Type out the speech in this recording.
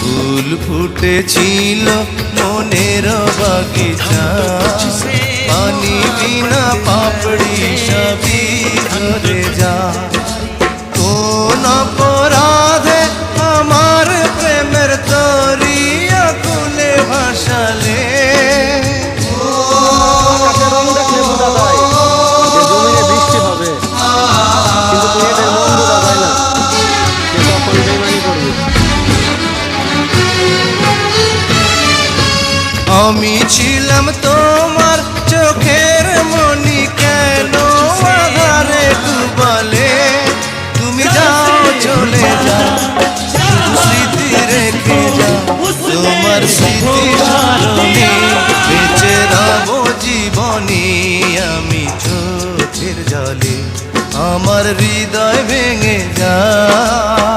ফুল ফুটেছিল মনের বাগিচা, পানি বিনা পাপড়ি সবই ঝরে যা। কোন অপরাধে আমার প্রেমের তরি আকুলে ভাসালে, বৃষ্টি হবে কিন্তু তুমি এদের মন বোঝা যায় না যে কখন বেইমানি করবে। আমি ছিলাম তোমার চোখের মনি, কেন আধারে ডুবালে? তুমি যাও চলে যাও, স্মৃতি রেখে যাও, তোমার স্মৃতি স্মরণে বেঁচে রব জীবনী আমি চোখের জলে। আমার হৃদয় ভেঙে যায়।